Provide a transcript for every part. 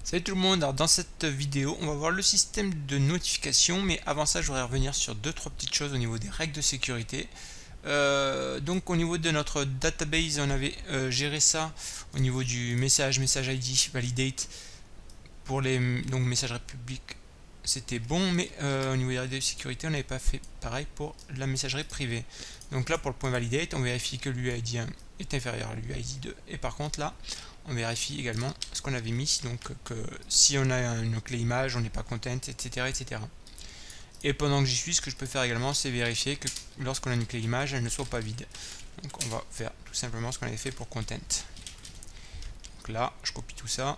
Salut tout le monde, alors dans cette vidéo on va voir le système de notification, mais avant ça je voudrais revenir sur deux trois petites choses au niveau des règles de sécurité. Donc au niveau de notre database on avait géré ça au niveau du message ID validate pour les messageries publiques, c'était bon, mais au niveau des règles de sécurité on n'avait pas fait pareil pour la messagerie privée. Donc là pour le point validate on vérifie que l'UID 1 est inférieur à l'UID 2, et par contre là on vérifie également ce qu'on avait mis, donc que si on a une clé image, on n'est pas content, etc., etc. Et pendant que j'y suis, ce que je peux faire également, c'est vérifier que lorsqu'on a une clé image, elle ne soit pas vide. Donc on va faire tout simplement ce qu'on avait fait pour content. Donc là, je copie tout ça,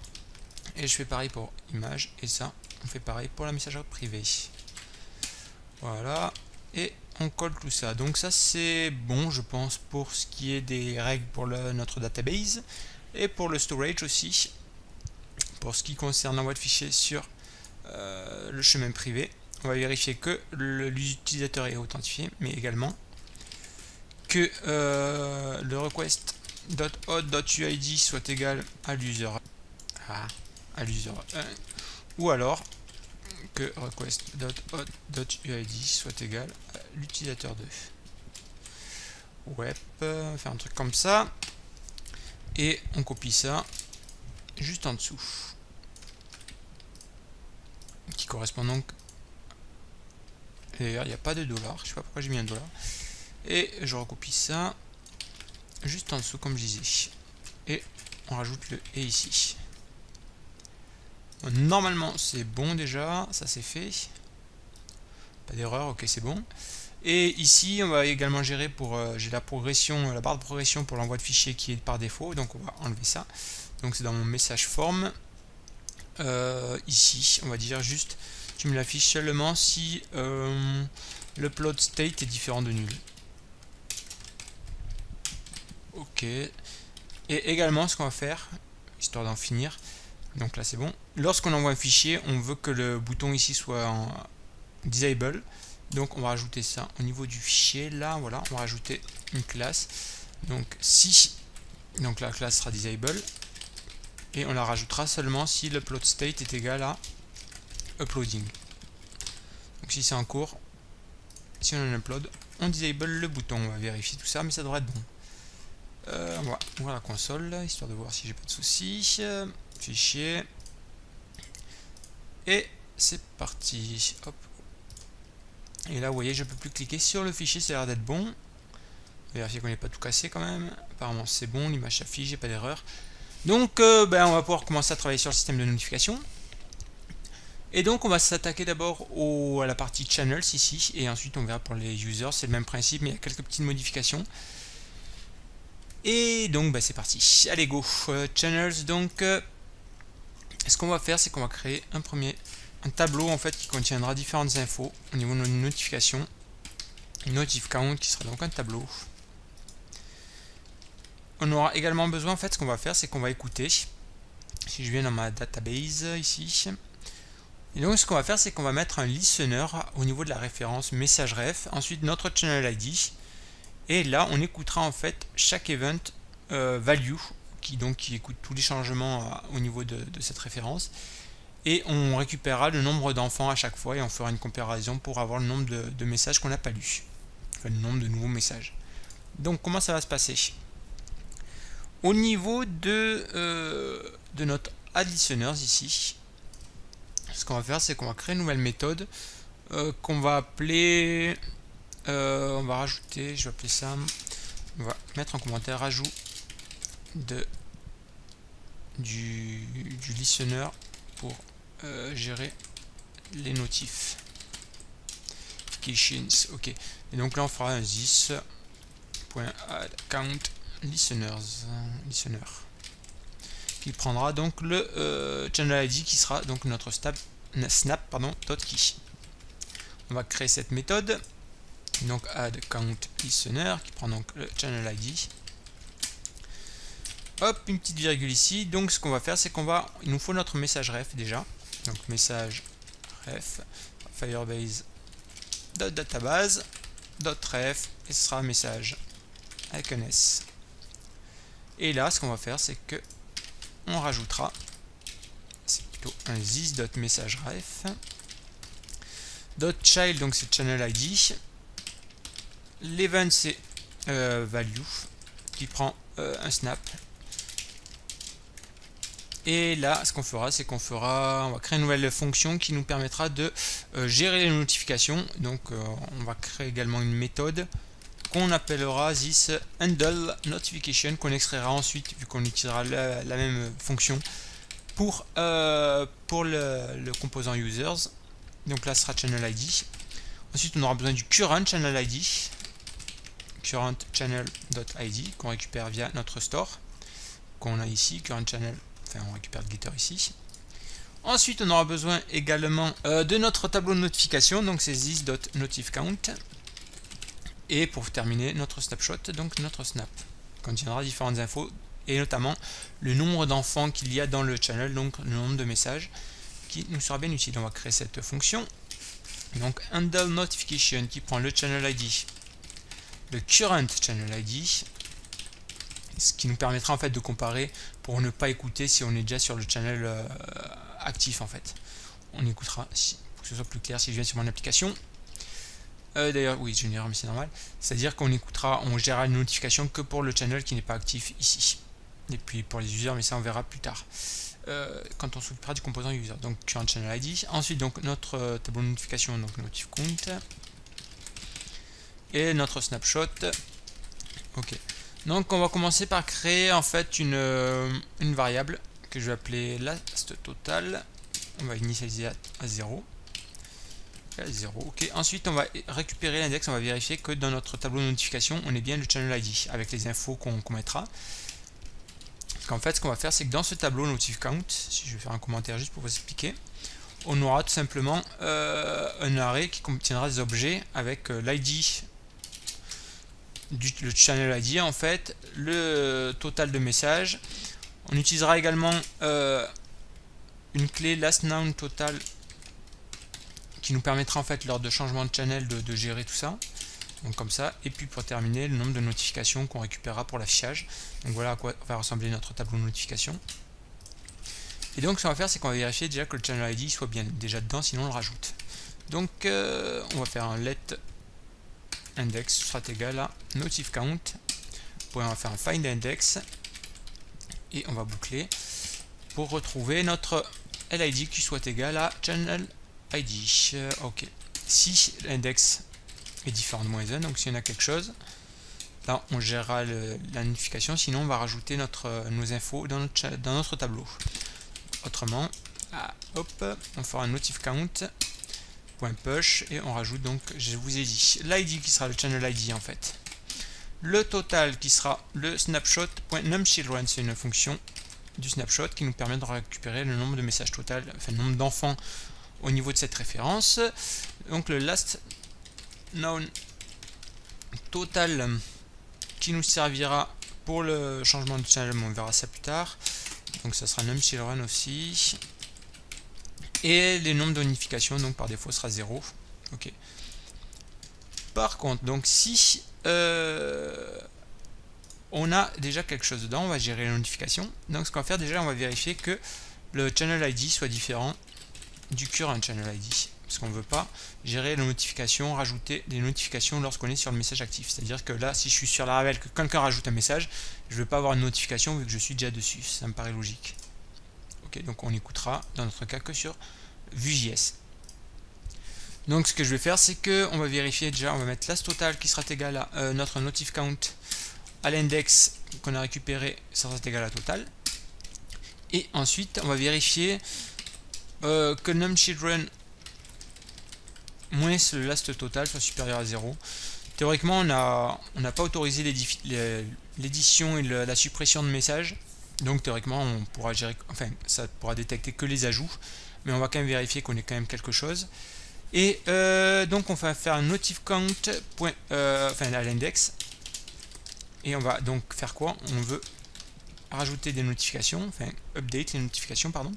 et je fais pareil pour image, et ça, on fait pareil pour la messagerie privée. Voilà, et on colle tout ça. Donc ça c'est bon, je pense, pour ce qui est des règles pour notre database. Et pour le storage aussi, pour ce qui concerne l'envoi de fichiers sur le chemin privé, on va vérifier que l'utilisateur est authentifié, mais également que le request.auth.uid soit égal à l'user 1, ou alors que request.auth.uid soit égal à l'utilisateur 2. Ouais, on va faire un truc comme ça. Et on copie ça juste en dessous, qui correspond donc, d'ailleurs il n'y a pas de dollar, je sais pas pourquoi j'ai mis un dollar, et je recopie ça juste en dessous comme je disais, et on rajoute le et ici. Bon, normalement c'est bon déjà, ça c'est fait, pas d'erreur, ok c'est bon. Et ici on va également gérer pour j'ai la progression, la barre de progression pour l'envoi de fichiers qui est par défaut, donc on va enlever ça. Donc c'est dans mon message form. Ici on va dire juste tu me l'affiches seulement si l'upload state est différent de nul. Ok. Et également ce qu'on va faire, histoire d'en finir, donc là c'est bon, lorsqu'on envoie un fichier on veut que le bouton ici soit en disable. Donc on va rajouter ça au niveau du fichier, là voilà, on va rajouter une classe, donc si, donc la classe sera disable, et on la rajoutera seulement si l'upload state est égal à uploading. Donc si c'est en cours, si on a un upload, on disable le bouton. On va vérifier tout ça, mais ça devrait être bon. On va ouvrir la console, histoire de voir si j'ai pas de soucis. Fichier. Et c'est parti. Hop. Et là, vous voyez, je peux plus cliquer sur le fichier, ça a l'air d'être bon. Vérifier qu'on n'est pas tout cassé quand même. Apparemment c'est bon, l'image s'affiche, j'ai pas d'erreur. Donc on va pouvoir commencer à travailler sur le système de notification. Et donc on va s'attaquer d'abord à la partie channels ici, et ensuite on verra pour les users, c'est le même principe, mais il y a quelques petites modifications. Et donc c'est parti, allez go. Channels, donc ce qu'on va faire, c'est qu'on va créer un tableau en fait qui contiendra différentes infos au niveau de nos notifications. Une notif count qui sera donc un tableau. On aura également besoin, en fait, ce qu'on va faire, c'est qu'on va écouter. Si je viens dans ma database ici, et donc ce qu'on va faire, c'est qu'on va mettre un listener au niveau de la référence message ref, ensuite notre channel ID, et là on écoutera en fait chaque event value qui écoute tous les changements au niveau de cette référence, et on récupérera le nombre d'enfants à chaque fois et on fera une comparaison pour avoir le nombre de messages qu'on n'a pas lus, enfin le nombre de nouveaux messages. Donc comment ça va se passer? Au niveau de notre add listeners ici, ce qu'on va faire, c'est qu'on va créer une nouvelle méthode qu'on va appeler, on va rajouter, je vais appeler ça, on va mettre en commentaire ajout du listener pour gérer les notifs. Ok. Et donc là on fera un this.add_count listener qui prendra donc le channel ID qui sera donc notre snap.key. On va créer cette méthode, donc add count listener qui prend donc le channel ID. Hop, une petite virgule ici. Donc ce qu'on va faire, c'est il nous faut notre message ref déjà. Donc message ref firebase.database.ref et ce sera un message avec un S. Et là, ce qu'on va faire, c'est que on rajoutera plutôt un this.messageRef. .child, donc c'est channel ID. L'event c'est value qui prend un snap. Et là, ce qu'on fera, c'est on va créer une nouvelle fonction qui nous permettra de gérer les notifications. Donc, on va créer également une méthode qu'on appellera this handle notification, qu'on extraira ensuite, vu qu'on utilisera la même fonction pour le composant users. Donc là, ce sera channel ID. Ensuite, on aura besoin du current channel ID, current channel.id, qu'on récupère via notre store, qu'on a ici, current channel. Enfin, on récupère le getter ici. Ensuite, on aura besoin également de notre tableau de notification, donc c'est this.notifCount. Et pour terminer, notre snapshot, donc notre snap, contiendra différentes infos, et notamment le nombre d'enfants qu'il y a dans le channel, donc le nombre de messages, qui nous sera bien utile. On va créer cette fonction. Donc handle notification qui prend le channel ID, le current channel ID, ce qui nous permettra en fait de comparer pour ne pas écouter si on est déjà sur le channel actif en fait. On écoutera pour que ce soit plus clair si je viens sur mon application. D'ailleurs, oui, j'ai une erreur, mais c'est normal. C'est-à-dire qu'on gérera une notification que pour le channel qui n'est pas actif ici. Et puis pour les users, mais ça on verra plus tard. Quand on s'occupera du composant user. Donc current channel ID. Ensuite, donc notre tableau de notification, donc notifCount. Et notre snapshot. Ok. Donc on va commencer par créer en fait une variable que je vais appeler last total. On va initialiser à 0. À 0. Ok. Ensuite on va récupérer l'index, on va vérifier que dans notre tableau de notification on est bien le channel ID avec les infos qu'on mettra. Parce qu'en fait ce qu'on va faire c'est que dans ce tableau notifCount, si je vais faire un commentaire juste pour vous expliquer, on aura tout simplement un array qui contiendra des objets avec l'ID, le channel ID en fait, le total de messages. On utilisera également une clé last noun total qui nous permettra en fait lors de changement de channel de gérer tout ça. Donc comme ça, et puis pour terminer le nombre de notifications qu'on récupérera pour l'affichage. Donc voilà à quoi va ressembler notre tableau de notification. Et donc ce qu'on va faire c'est qu'on va vérifier déjà que le channel ID soit bien déjà dedans, sinon on le rajoute. Donc on va faire un let index sera égal à notifCount. On va faire un find index et on va boucler pour retrouver notre LID qui soit égal à channel ID. Ok. Si l'index est différent de -1, donc s'il y en a quelque chose, là on gérera la notification, sinon on va rajouter nos infos dans notre tableau. Autrement, hop, on fera un notifCount. .push et on rajoute donc, je vous ai dit, l'ID qui sera le channel ID en fait. Le total qui sera le snapshot.numChildren, c'est une fonction du snapshot qui nous permet de récupérer le nombre de messages total, enfin le nombre d'enfants au niveau de cette référence. Donc le last known total qui nous servira pour le changement de channel, mais on verra ça plus tard. Donc ça sera numChildren aussi. Et les nombres de notifications, donc par défaut sera 0. Ok. Par contre, donc si on a déjà quelque chose dedans, on va gérer les notifications. Donc ce qu'on va faire déjà, on va vérifier que le channel ID soit différent du current channel ID. Parce qu'on ne veut pas gérer les notifications, rajouter des notifications lorsqu'on est sur le message actif. C'est-à-dire que là, si je suis sur la Laravel, que quelqu'un rajoute un message, je ne veux pas avoir une notification vu que je suis déjà dessus. Ça me paraît logique. Donc on écoutera dans notre cas que sur Vue.js. Donc ce que je vais faire c'est que on va vérifier déjà, on va mettre last total qui sera égal à notre notifCount à l'index qu'on a récupéré, ça sera égal à total. Et ensuite on va vérifier que numChildren moins le last total soit supérieur à 0. Théoriquement on n'a pas autorisé l'édition et la suppression de messages. Donc théoriquement on pourra gérer, enfin ça pourra détecter que les ajouts, mais on va quand même vérifier qu'on ait quand même quelque chose. Et donc on va faire un notifCount à l'index. Et on va donc faire quoi? On veut rajouter des notifications, enfin update les notifications pardon.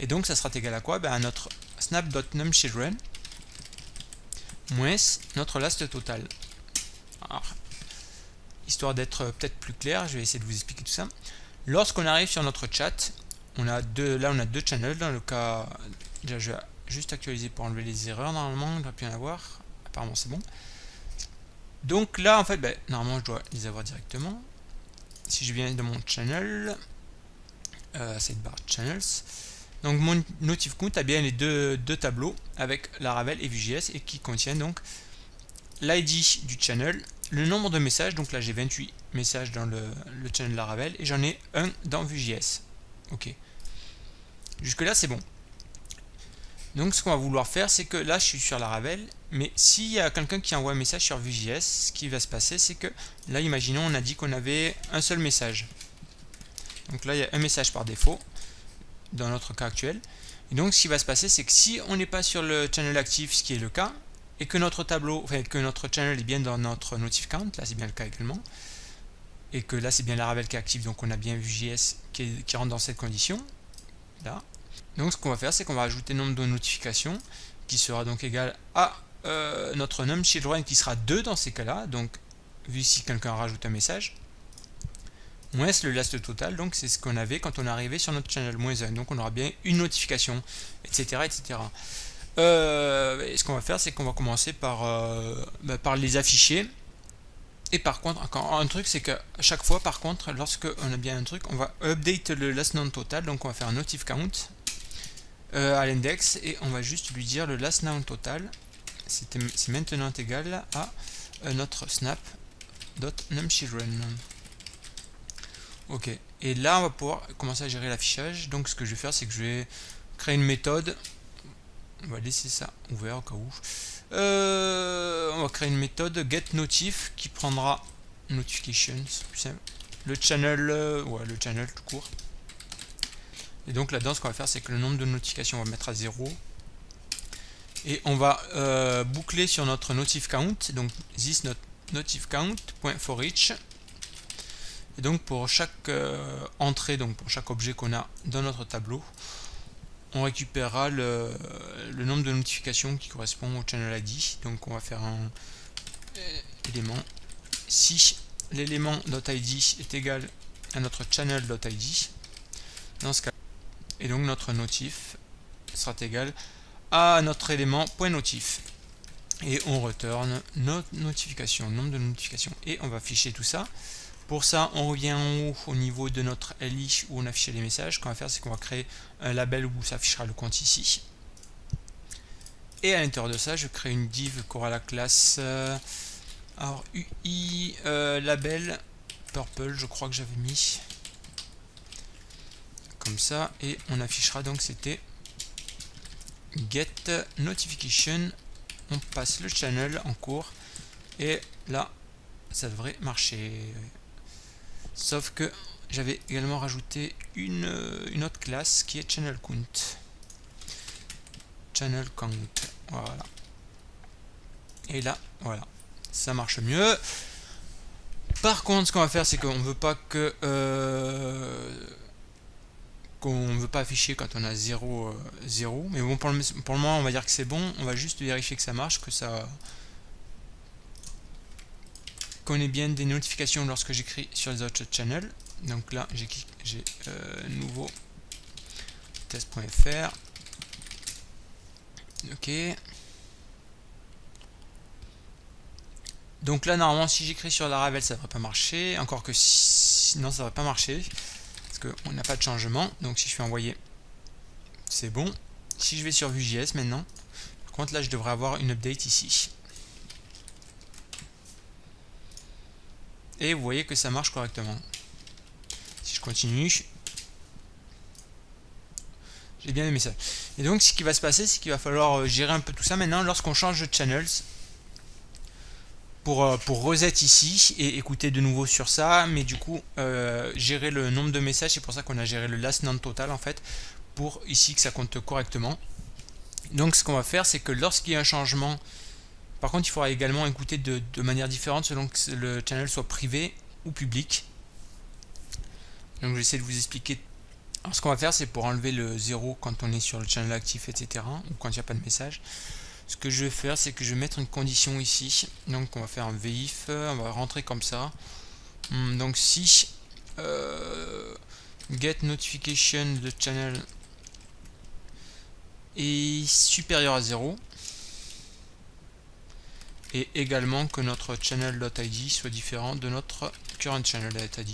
Et donc ça sera égal à quoi? À notre snap.numChildren moins notre last total. Alors, histoire d'être peut-être plus clair, je vais essayer de vous expliquer tout ça. Lorsqu'on arrive sur notre chat, on a deux channels. Dans le cas, déjà je vais juste actualiser pour enlever les erreurs. Normalement on doit bien en avoir, apparemment c'est bon. Donc là en fait normalement je dois les avoir directement. Si je viens de mon channel, sidebar channels, donc mon notif count a bien les deux tableaux avec Laravel et Vue.js et qui contiennent donc l'ID du channel, le nombre de messages, donc là j'ai 28 messages dans le channel Laravel et j'en ai un dans Vue.js. Ok, jusque là c'est bon. Donc ce qu'on va vouloir faire, c'est que là je suis sur Laravel, mais s'il y a quelqu'un qui envoie un message sur Vue.js, ce qui va se passer, c'est que là imaginons on a dit qu'on avait un seul message. Donc là il y a un message par défaut dans notre cas actuel. Et donc ce qui va se passer, c'est que si on n'est pas sur le channel actif, ce qui est le cas, et que notre tableau, enfin que notre channel est bien dans notre notif count, là c'est bien le cas également, et que là c'est bien Laravel qui est actif, donc on a bien Vue.js qui rentre dans cette condition, là. Donc ce qu'on va faire, c'est qu'on va ajouter le nombre de notifications qui sera donc égal à notre num children qui sera 2 dans ces cas-là, donc vu si quelqu'un rajoute un message, moins le last total, donc c'est ce qu'on avait quand on est arrivé sur notre channel, moins 1, donc on aura bien une notification, etc. Ce qu'on va faire, c'est qu'on va commencer par les afficher. Et par contre, encore un truc, c'est que chaque fois, par contre, lorsque on a bien un truc, on va update le last noun total, donc on va faire un notif count à l'index et on va juste lui dire le last noun total, c'est maintenant égal à notre snap.numChildren. Ok, et là on va pouvoir commencer à gérer l'affichage. Donc ce que je vais faire, c'est que je vais créer une méthode. On va laisser ça ouvert au cas où. On va créer une méthode getNotif qui prendra notifications, plus simple. Le channel, le channel tout court. Et donc là-dedans, ce qu'on va faire, c'est que le nombre de notifications, on va mettre à 0. Et on va boucler sur notre notif count. Donc this notif count.forEach. Et donc pour chaque entrée, donc pour chaque objet qu'on a dans notre tableau, on récupérera le nombre de notifications qui correspond au channel ID. Donc on va faire un élément. Si l'élément .id est égal à notre channel.id, dans ce cas, et donc notre notif sera égal à notre élément .notif. Et on return notre notification, le nombre de notifications. Et on va afficher tout ça. Pour ça, on revient en haut au niveau de notre LI où on affiche les messages. Ce qu'on va faire, c'est qu'on va créer un label où s'affichera le compte ici. Et à l'intérieur de ça, je crée une div qui aura la classe UI label purple, je crois que j'avais mis comme ça. Et on affichera donc c'était get notification. On passe le channel en cours. Et là, ça devrait marcher. Sauf que j'avais également rajouté une autre classe qui est channel count. Channel count. Voilà. Et là, voilà. Ça marche mieux. Par contre, ce qu'on va faire, c'est qu'on ne veut pas que qu'on veut pas afficher quand on a 0, 0. Mais bon, pour le moment, on va dire que c'est bon. On va juste vérifier que ça marche, qu'on ait bien des notifications lorsque j'écris sur les autres channels. Donc là, j'ai nouveau test.fr. Ok. Donc là, normalement, si j'écris sur Laravel, ça ne devrait pas marcher. Encore que sinon, ça ne devrait pas marcher. Parce qu'on n'a pas de changement. Donc si je fais envoyer, c'est bon. Si je vais sur Vue.js maintenant, par contre, là, je devrais avoir une update ici. Et vous voyez que ça marche correctement. Si je continue, j'ai bien aimé ça. Et donc ce qui va se passer, c'est qu'il va falloir gérer un peu tout ça maintenant lorsqu'on change de channels pour reset ici et écouter de nouveau sur ça, mais du coup gérer le nombre de messages. C'est pour ça qu'on a géré le last noun total en fait, pour ici que ça compte correctement. Donc ce qu'on va faire, c'est que lorsqu'il y a un changement, par contre il faudra également écouter de manière différente selon que le channel soit privé ou public. Donc je vais essayer de vous expliquer. Alors ce qu'on va faire, c'est pour enlever le 0 quand on est sur le channel actif, etc. ou quand il n'y a pas de message. Ce que je vais faire, c'est que je vais mettre une condition ici. Donc on va faire un VIF, on va rentrer comme ça. Donc si get notification de channel est supérieur à 0 et également que notre channel.id soit différent de notre current channel.id.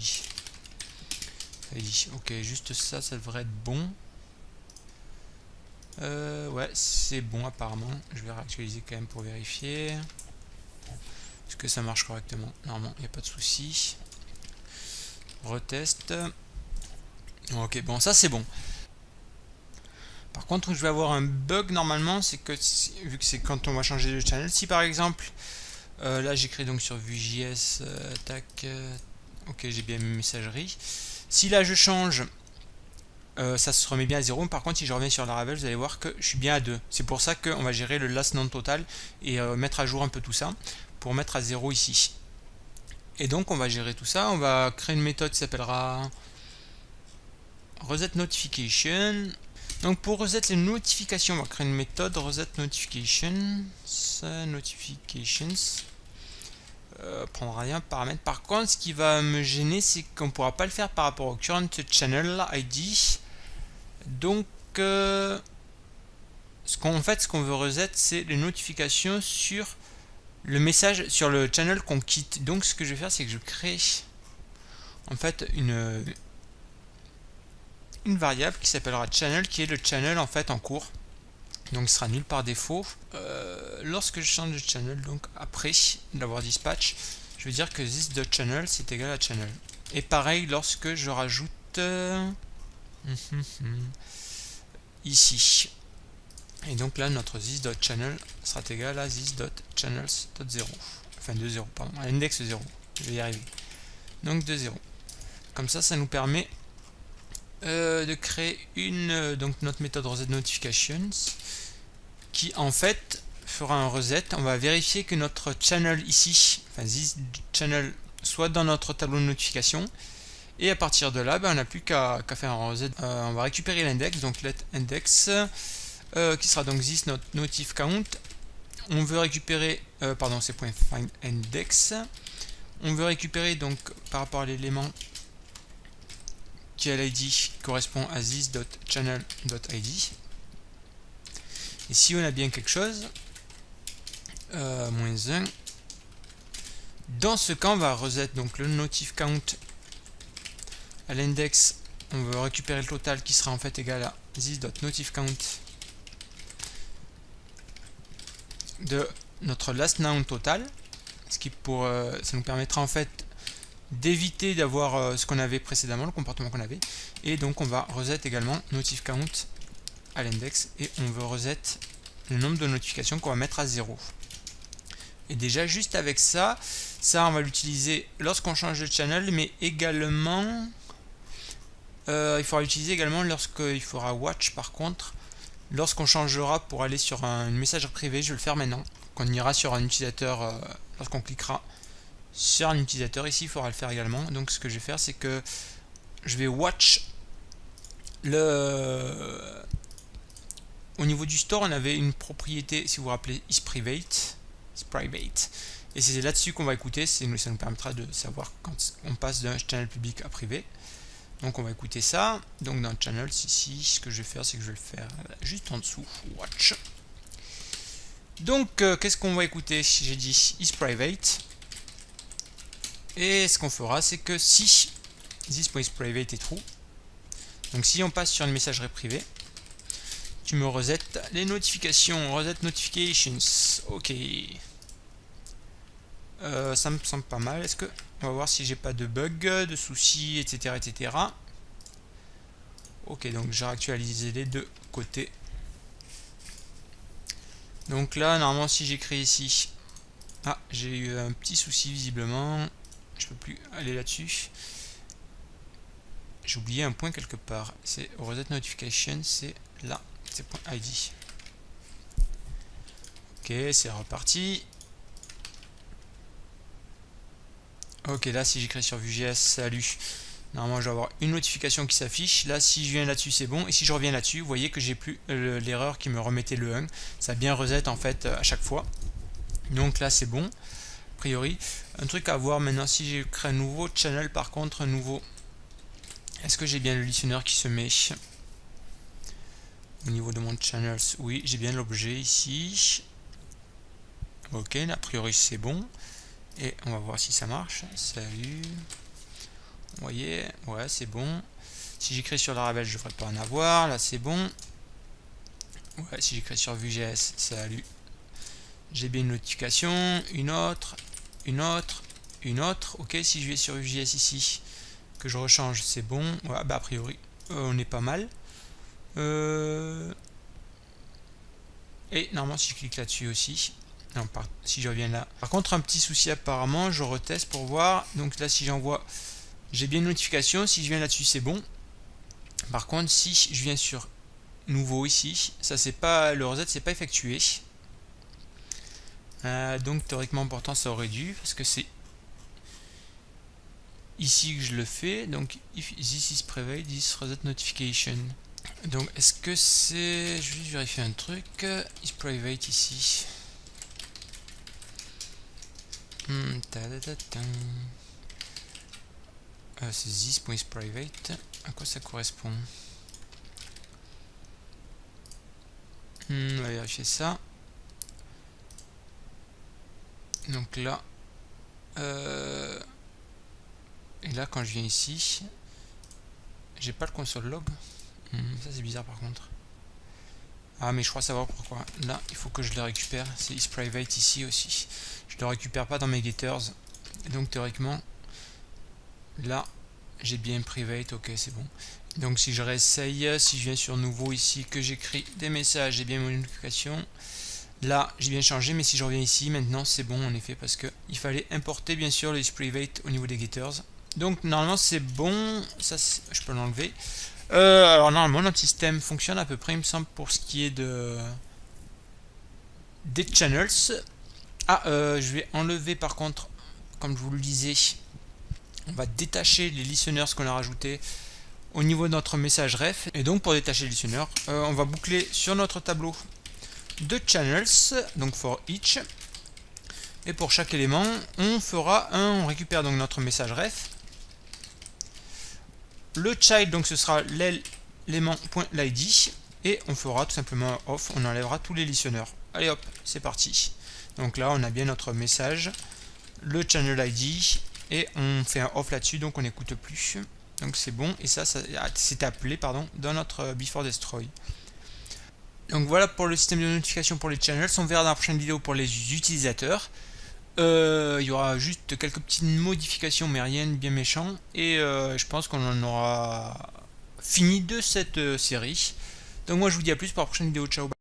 Ok, juste ça, ça devrait être bon. Ouais, c'est bon apparemment. Je vais réactualiser quand même pour vérifier. Est-ce que ça marche correctement? Normalement, il n'y a pas de souci. Retest. Ok, bon, ça c'est bon. Par contre, je vais avoir un bug normalement, c'est que vu que c'est quand on va changer de channel, si par exemple, là j'écris donc sur Vue.js, tac, ok, j'ai bien mes messageries. Si là je change, ça se remet bien à 0. Par contre, si je reviens sur Laravel, vous allez voir que je suis bien à 2. C'est pour ça qu'on va gérer le last non total et mettre à jour un peu tout ça pour mettre à 0 ici. Et donc, on va gérer tout ça. On va créer une méthode qui s'appellera reset notification. Donc, pour reset les notifications, on va créer une méthode reset notification. Notifications. Prendra rien paramètre. Par contre, ce qui va me gêner, c'est qu'on ne pourra pas le faire par rapport au current channel ID. Donc, ce qu'on veut reset, c'est les notifications sur le message, sur le channel qu'on quitte. Donc, ce que je vais faire, c'est que je crée en fait une variable qui s'appellera channel, qui est le channel en fait en cours. Donc, ce sera nul par défaut. Lorsque je change de channel, donc après l'avoir dispatch, je vais dire que this.channel c'est égal à channel. Et pareil, lorsque je rajoute ici. Et donc là, notre this.channel sera égal à this.channels.0. Enfin de 0, pardon, à l'index 0. Je vais y arriver. Donc de 0. Comme ça, ça nous permet de créer donc notre méthode reset notifications qui en fait fera un reset. On va vérifier que notre channel ici, enfin this channel, soit dans notre tableau de notification. Et à partir de là, on n'a plus qu'à faire un reset. On va récupérer l'index, donc let index, qui sera donc this notif count. On veut récupérer, pardon, c'est .find index. On veut récupérer donc par rapport à l'élément qui a l'id qui correspond à this.channel.id. Et si on a bien quelque chose, -1, dans ce cas on va reset donc le notif count à l'index. On veut récupérer le total qui sera en fait égal à this.notifCount de notre last noun total, ce qui ça nous permettra en fait d'éviter d'avoir ce qu'on avait précédemment, le comportement qu'on avait. Et donc on va reset également notifCount à l'index et on veut reset le nombre de notifications qu'on va mettre à 0. Et déjà juste avec ça on va l'utiliser lorsqu'on change de channel, mais également il faudra l'utiliser également lorsqu'il faudra watch. Par contre, lorsqu'on changera pour aller sur une messagerie privée, je vais le faire maintenant. Quand on ira sur un utilisateur, lorsqu'on cliquera sur un utilisateur ici, il faudra le faire également. Donc ce que je vais faire, c'est que je vais watch au niveau du store, on avait une propriété, si vous vous rappelez, isPrivate. Et c'est là-dessus qu'on va écouter. Ça nous permettra de savoir quand on passe d'un channel public à privé. Donc on va écouter ça. Donc dans channels ici, ce que je vais faire, c'est que je vais le faire juste en dessous, watch. Donc qu'est-ce qu'on va écouter? Si j'ai dit isPrivate, et ce qu'on fera, c'est que si this.isPrivate est true, donc si on passe sur une messagerie privée, tu me reset les notifications, reset notifications. Ok, ça me semble pas mal. Est-ce que on va voir si j'ai pas de bug, de soucis, etc., etc. Ok, donc j'ai actualisé les deux côtés. Donc là, normalement, si j'écris ici, j'ai eu un petit souci visiblement. Je peux plus aller là-dessus. J'ai oublié un point quelque part. C'est reset notification, c'est là, c'est .id. Ok, c'est reparti. Ok, là si j'écris sur Vue.js, salut, normalement je vais avoir une notification qui s'affiche. Là si je viens là-dessus c'est bon, et si je reviens là-dessus, vous voyez que j'ai plus l'erreur qui me remettait le 1. Ça a bien reset en fait à chaque fois. Donc là c'est bon, a priori. Un truc à voir maintenant, si j'ai créé un nouveau channel, par contre un nouveau Est-ce que j'ai bien le listener qui se met au niveau de mon channels? Oui, j'ai bien l'objet ici. Ok, a priori c'est bon. Et on va voir si ça marche. Salut. Vous voyez, ouais, c'est bon. Si j'écris sur Laravel, je ne devrais pas en avoir. Là, c'est bon. Ouais, si j'écris sur Vue.js, salut. J'ai bien une notification, une autre, une autre, une autre. Ok, si je vais sur Vue.js ici, que je rechange, c'est bon. Ouais, bah a priori, on est pas mal. Et normalement, si je clique là-dessus aussi, non, si je reviens là. Par contre, un petit souci apparemment, je reteste pour voir. Donc là, si j'envoie, j'ai bien une notification. Si je viens là-dessus, c'est bon. Par contre, si je viens sur nouveau ici, ça c'est pas le reset, c'est pas effectué. Donc théoriquement, pourtant, ça aurait dû, parce que c'est ici que je le fais. Donc, if this is private, this reset notification. Donc, est-ce que c'est... Je vais vérifier un truc. Is private ici. C'est this.isPrivate. À quoi ça correspond? On va vérifier ça. Donc là, et là quand je viens ici, j'ai pas le console log. Ça c'est bizarre par contre. Ah mais je crois savoir pourquoi. Là il faut que je le récupère. C'est isPrivate ici aussi. Je le récupère pas dans mes getters. Et donc théoriquement, là j'ai bien private. Ok, c'est bon. Donc si je réessaye, si je viens sur nouveau ici, que j'écris des messages, j'ai bien mon notification. Là, j'ai bien changé, mais si je reviens ici, maintenant c'est bon en effet, parce que il fallait importer bien sûr le isPrivate au niveau des getters. Donc normalement c'est bon, ça je peux l'enlever. Alors normalement notre système fonctionne à peu près, il me semble, pour ce qui est des channels. Ah, je vais enlever par contre, comme je vous le disais, on va détacher les listeners qu'on a rajoutés au niveau de notre message ref. Et donc pour détacher les listeners, on va boucler sur notre tableau de channels, donc for each, et pour chaque élément on récupère donc notre message ref, le child, donc ce sera l'élément.l'id, et on fera tout simplement off, on enlèvera tous les listeners. Allez hop, c'est parti. Donc là on a bien notre message, le channel ID, et on fait un off là-dessus, donc on n'écoute plus. Donc c'est bon, et ça c'est appelé dans notre before destroy. Donc voilà pour le système de notification pour les channels. On verra dans la prochaine vidéo pour les utilisateurs. Il y aura juste quelques petites modifications, mais rien de bien méchant. Et je pense qu'on en aura fini de cette série. Donc moi je vous dis à plus pour la prochaine vidéo. Ciao.